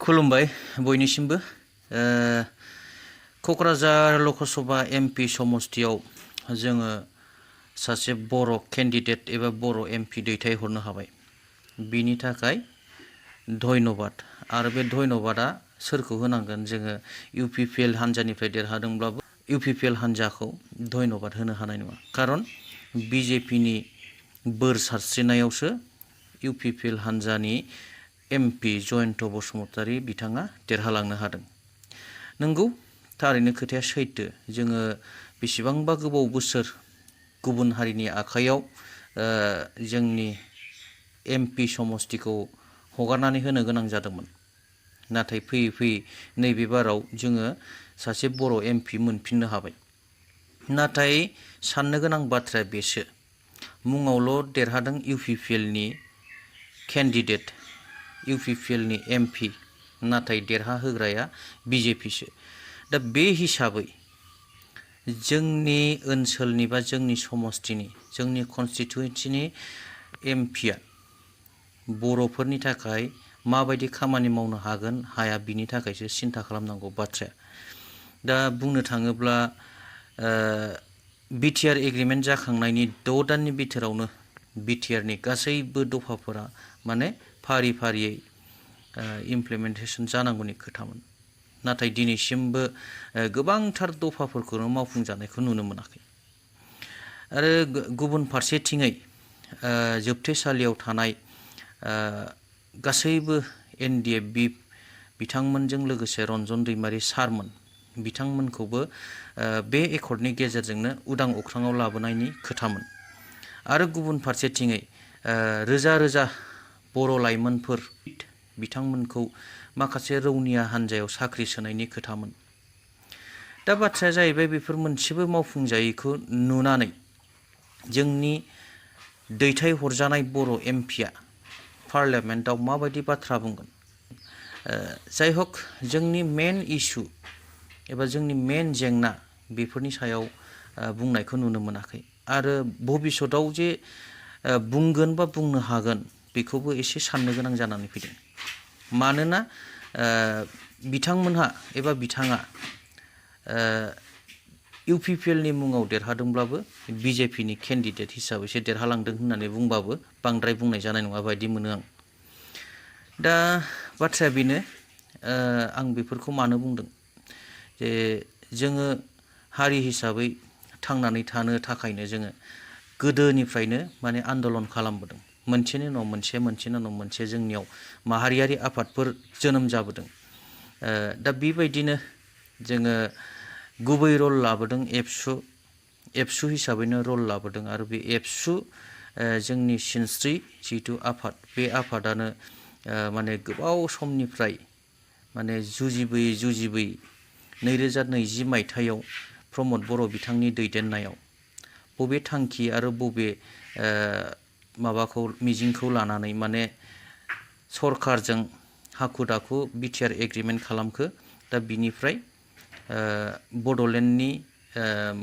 खुलुमबाय बयनिसिमबो क'क्राझार लकसभा एमपि समस्तियाव जोङो सासे बर' केन्डिडेट एबा बर' एमपि दैथायहरनो हाबाय बिनि थाखाय धन्यबाद आरो बे धन्यबादा सोरखौ होनांगोन जोङो इउपिपिएल हान्जानिफ्राय देरहादोंब्लाबो इउपिपिएल हान्जाखौ धन्यबाद होनो हानाय नङा खारन बिजेपिनि बोर सारस्रिनायावसो इउपिपिएल हान्जानि एमपि जयन्त बसुमतारी बिथाङा देरहालांनो हादों। नंगौ थारैनो खोथाया सैथो जोङो बेसेबांबा गोबाव बोसोर गुबुन हारिनि आखायाव जोंनि एमपि समस्तिखौ हगारनानै होनो गोनां जादोंमोन नाथाय फैयै फैयै नैबे बाराव जोङो सासे बर' एमपि मोनफिननो हाबाय। नाथाय साननो गोनां बाथ्राया बेसो मुङावल' देरहादों इउपिपिएलनि केन्डिडेट इउपिपिएलनि एमपि नाथाय देरहाहोग्राया बिजेपिसो। दा बे हिसाबै जोंनि ओनसोलनि बा जोंनि समस्तिनि जोंनि कनस्टिटुयेन्सिनि एमपिआ बर'फोरनि थाखाय माबायदि खामानि मावनो हागोन हाया बिनि थाखायसो सिन्था खालामनांगौ बाथ्राया। दा बुंनो थाङोब्ला बिटिआर एग्रिमेन्ट जाखांनायनि 6 दाननि बिथोरावनो बिटिआरनि गासैबो दफाफोरा माने फारि फारियै इमप्लिमेन्टेसन जानांगौनि खोथामोन नाथाय दिनैसिमबो गोबांथार दफाफोरखौनो मावफुंजानायखौ नुनो मोनाखै। आरो गुबुन फारसेथिङै जोबथेसालियाव थानाय गासैबो एनडिएफबि बिथांमोनजों लोगोसे रन्जन दैमारि सारमोन बिथांमोनखौबो बे एकर्डनि गेजेरजोंनो उदां अख्राङाव लाबोनायनि खोथामोन। आरो गुबुन फारसेथिङै रोजा रोजा बर' लाइमोनफोर बिथांमोनखौ माखासे रौनिया हान्जायाव साख्रि सोनायनि खोथामोन। दा बाथ्राया जाहैबाय बेफोर मोनसेबो मावफुंजायैखौ नुनानै जोंनि दैथायहरजानाय बर' एमपिआ पार्लियामेन्टआव माबायदि बाथ्रा बुंगोन। जाय हक जोंनि मेन इस्यु एबा जोंनि मेन जेंना बेफोरनि सायाव बुंनायखौ नुनो मोनाखै आरो भबिष्यताव जे बुंगोन बा बुंनो हागोन बेखौबो एसे साननो गोनां जानानै फैदों। मानोना बिथांमोनहा एबा बिथाङा इउपिपिएलनि मुङाव देरहादोंब्लाबो बिजेपिनि केन्डिडेट हिसाबैसो देरहालांदों होननानै बुंबाबो बांद्राय बुंनाय जानाय नङा बायदि मोनो आं। दा बाथ्राया बेनो आं बेफोरखौ मानो बुंदों जे जोङो हारि हिसाबै थांनानै थानो थाखायनो जोङो गोदोनिफ्रायनो माने आन्दलन खालामबोदों मोनसेनि उनाव मोनसे मोनसेनि उनाव मोनसे जोंनियाव माहारियारि आफादफोर जोनोम जाबोदों। दा बेबायदिनो जोङो गुबै रल लाबोदों एबसु हिसाबैनो रल लाबोदों आरो बे एबसु जोंनि सिनस्रि जिहेथु आफाद बे आफादानो माने गोबाव समनिफ्राय माने जुजिबोयै 2020 मायथाइयाव प्रमद बर' बिथांनि दैदेननायाव बबे थांखि आरो बबे माबाखौ मिजिंखौ लानानै माने सरकारजों हाखु दाखु बिटिआर एग्रिमेन्ट खालामखो दा बिनिफ्राय बड'लेण्डनि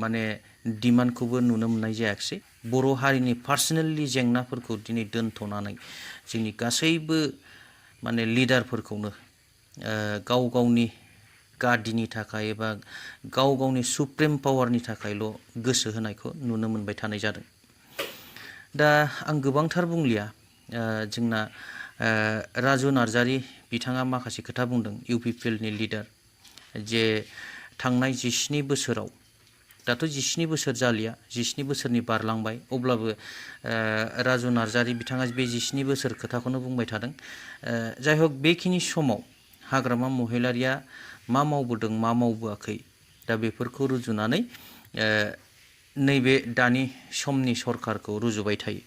माने डिमान्डखौबो नुनो मोननाय जायाखिसै। बर' हारिनि पार्सनेलि जेंनाफोरखौ दिनै दोनथ'नानै जोंनि गासैबो माने लिडारफोरखौनो गाव गावनि गादिनि थाखाय एबा गाव गावनि सुप्रिम पावारनि थाखायल' गोसो होनायखौ नुनो मोनबाय थानाय जादों। दा आं गोबांथार बुंलिया जोंना राजु नार्जारि बिथाङा माखासे खोथा बुंदों इउपिपिएलनि लिडार जे थांनाय 17 बोसोराव दाथ' 17 बोसोर जालिया 17 बोसोरनि बारलांबाय अब्लाबो राजु नार्जारि बिथाङा बे 17 बोसोर खोथाखौनो बुंबाय थादों। जाय हक बेखिनि समाव हाग्रामा महिलारिया मा मावबोदों मा मावबोआखै दा बेफोरखौ रुजुनानै नैबे दानि समनि सरकारखौ रुजुबाय थायो।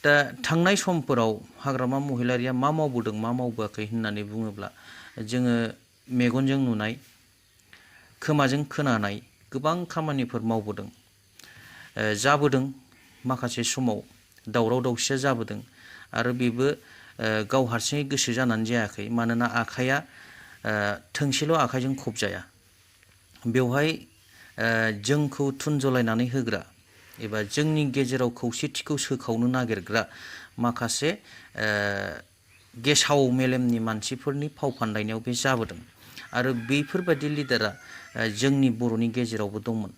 दा थांनाय समफोराव हाग्रामा महिलारिया मा मावबोदों मा मावबोआखै होननानै बुङोब्ला जोङो मेगनजों नुनाय खोमाजों खोनानाय गोबां खामानिफोर मावबोदों जाबोदों माखासे समाव दावराव दावसिया जाबोदों आरो बेबो गाव हारसिङै गोसो जानानै जायाखै मानोना आखाइया थोंसेल' आखाइजों खबजाया बेवहाय जोंखौ थुनजलायनानै होग्रा एबा जोंनि गेजेराव खौसेथिखौ सोखावनो नागिरग्रा माखासे गेसाव मेलेमनि मानसिफोरनि फाव फान्दायनायाव बे जाबोदों आरो बेफोरबायदि लिडारा जोंनि बर'नि गेजेरावबो दंमोन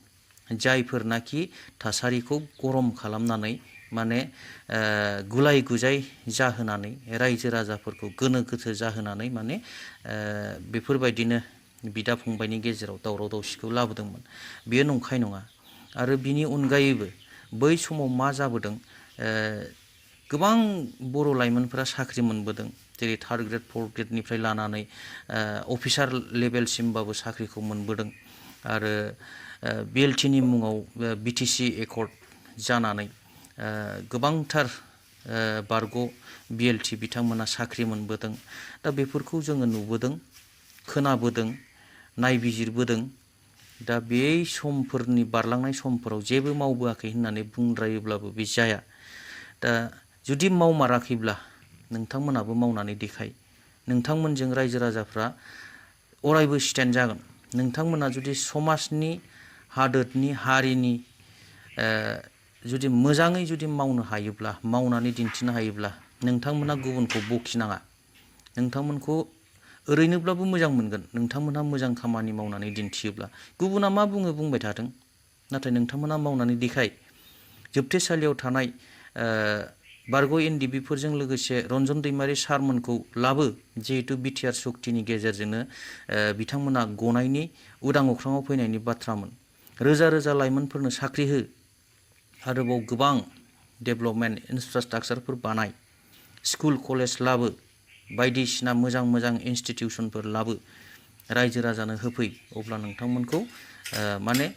जायफोरनाखि थासारिखौ गरम खालामनानै माने गुलाय गुजाय जाहोनानै रायजो राजाफोरखौ गोनो गोथो जाहोनानै माने बेफोरबायदिनो बिदा फंबायनि गेजेराव दावराव दावसिखौ लाबोदोंमोन बेयो नंखाय नङा आरो बिनि अनगायैबो बै समाव मा जाबोदों गोबां बर' लाइमोनफोरा साख्रि मोनबोदों जेरै थार्ड ग्रेड फर्थ ग्रेडनिफ्राय लानानै अफिसार लेभेलसिमबाबो साख्रिखौ मोनबोदों आरो बिएलटिनि मुङाव बिटिसि एकर्ड जानानै गोबांथार बारग' बिएलटि बिथांमोना साख्रि मोनबोदों दा बेफोरखौ जोङो नुबोदों खोनाबोदों नायबिजिरबोदों दा बे समफोरनि बारलांनाय समफोराव जेबो मावबोआखै होननानै बुंद्रायोब्लाबो बे जाया दा जुदि मावमाराखैब्ला नोंथांमोनाबो मावनानै देखाय नोंथांमोनजों रायजो राजाफ्रा अरायबो स्टेन्ड जागोन नोंथांमोना जुदि समाजनि हादोरनि हारिनि जुदि मोजाङै जुदि मावनो हायोब्ला मावनानै दिन्थिनो हायोब्ला नोंथांमोना गुबुनखौ बखिनाङा नोंथांमोनखौ ओरैनोब्लाबो मोजां मोनगोन नोंथांमोनहा मोजां खामानि मावनानै दिन्थियोब्ला गुबुना मा बुङो बुंबाय थाथों नाथाय नोंथांमोना मावनानै देखाय जोबथेसालियाव थानाय बारग' एनडिबिफोरजों लोगोसे रन्जन दैमारि सारमोनखौ लाबो जिहेतु बिटिआर सक्तिनि गेजेरजोंनो बिथांमोना गनायनि उदां अख्राङाव फैनायनि बाथ्रामोन रोजा रोजा लाइमोनफोरनो साख्रि हो आरोबाव गोबां डेभेलपमेन्ट इनफ्रास्ट्राक्चारफोर बानाय स्कुल कलेज लाबो बायदिसिना मोजां मोजां इनस्टिटिउसनफोर लाबो रायजो राजानो होफै अब्ला नोंथांमोनखौ माने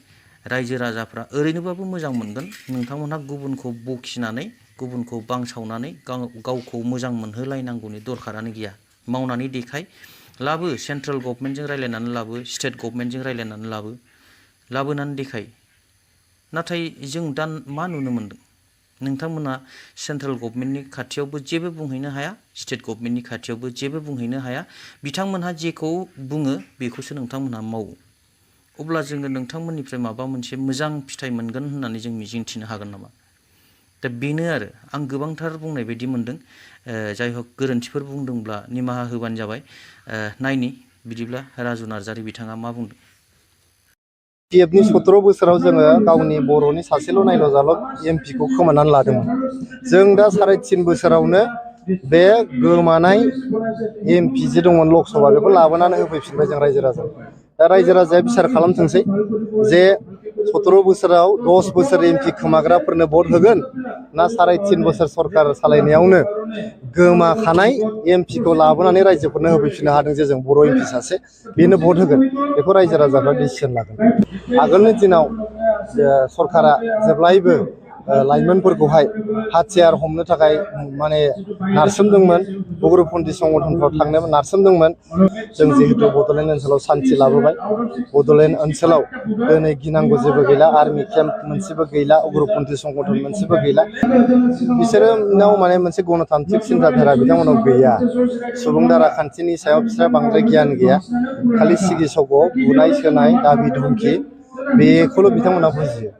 रायजो राजाफ्रा ओरैनोबाबो मोजां मोनगोन नोंथांमोनहा गुबुनखौ बखिनानै गुबुनखौ बांसावनानै गावखौ मोजां मोनहोलायनांगौनि दरखारानो गैया मावनानै देखाय लाबो सेन्ट्रेल गभर्नमेन्टजों रायज्लायनानै लाबो स्टेट गभर्नमेन्टजों रायज्लायनानै लाबोनानै देखाय नाथाय जों दा मा नुनो मोनदों नोंथांमोना सेन्ट्रेल गभर्नमेन्टनि खाथियावबो जेबो बुंहैनो हाया स्टेट गभर्नमेन्टनि खाथियावबो जेबो बुंहैनो हाया बिथांमोनहा जेखौ बुङो बेखौसो नोंथांमोनहा मावो अब्ला जोङो नोंथांमोननिफ्राय माबा मोनसे मोजां फिथाइ मोनगोन होननानै जों मिजिंथिनो हागोन नामा दा बेनो आरो आं गोबांथार बुंनाय बायदि मोनदों जाय हक गोरोन्थिफोर बुंदोंब्ला निमाहा होबानो जाबाय नायनि बिदिब्ला राजु नार्जारि बिथाङा मा बुंदों पिएफनि 17 बोसोराव जोङो गावनि बर'नि सासेल' नायल' जाल' एमपिखौ खोमानानै लादोंमोन जों दा 3.5 बोसोरावनो बे गोमानाय एमपि जे दंमोन लकसभा बेखौ लाबोनानै होफैफिनबाय जों रायजो राजा दा रायजो राजाया बिसार खालामथोंसै जे 17 बोसोराव 10 बोसोर एमपि खोमाग्राफोरनो भट होगोन ना 3.5 बोसोर सरकार सालायनायावनो गोमाखानाय एमपिखौ लाबोनानै रायजोफोरनो होफैफिननो हादों जे जों बर' एमपि सासे बेनो भट होगोन बेखौ रायजो राजाफ्रा डिसिसन लागोन आगोलनि दिनाव सरकारा जेब्लायबो लाइमोनफोरखौहाय हाथियार हमनो थाखाय माने नारसोमदोंमोन उग्रपन्थी संगठनफ्राव थांनो नारसोमदोंमोन जों जिहेतु बड'लेण्ड ओनसोलाव सान्थि लाबोबाय बड'लेण्ड ओनसोलाव दिनै गिनांगौ जेबो गैला आर्मि केम्प मोनसेबो गैला उग्रपन्थी संगठन मोनसेबो गैला बिसोरनाव माने मोनसे गणतान्त्रिक सिन्ताधारा बिथांमोनाव गैया सुबुं दाराखान्थिनि सायाव बिसोरहा बांद्राय गियान गैया खालि सिगि सग' बुनाय सोनाय दाबि धमखि बेखौल' बिथांमोना बुजियो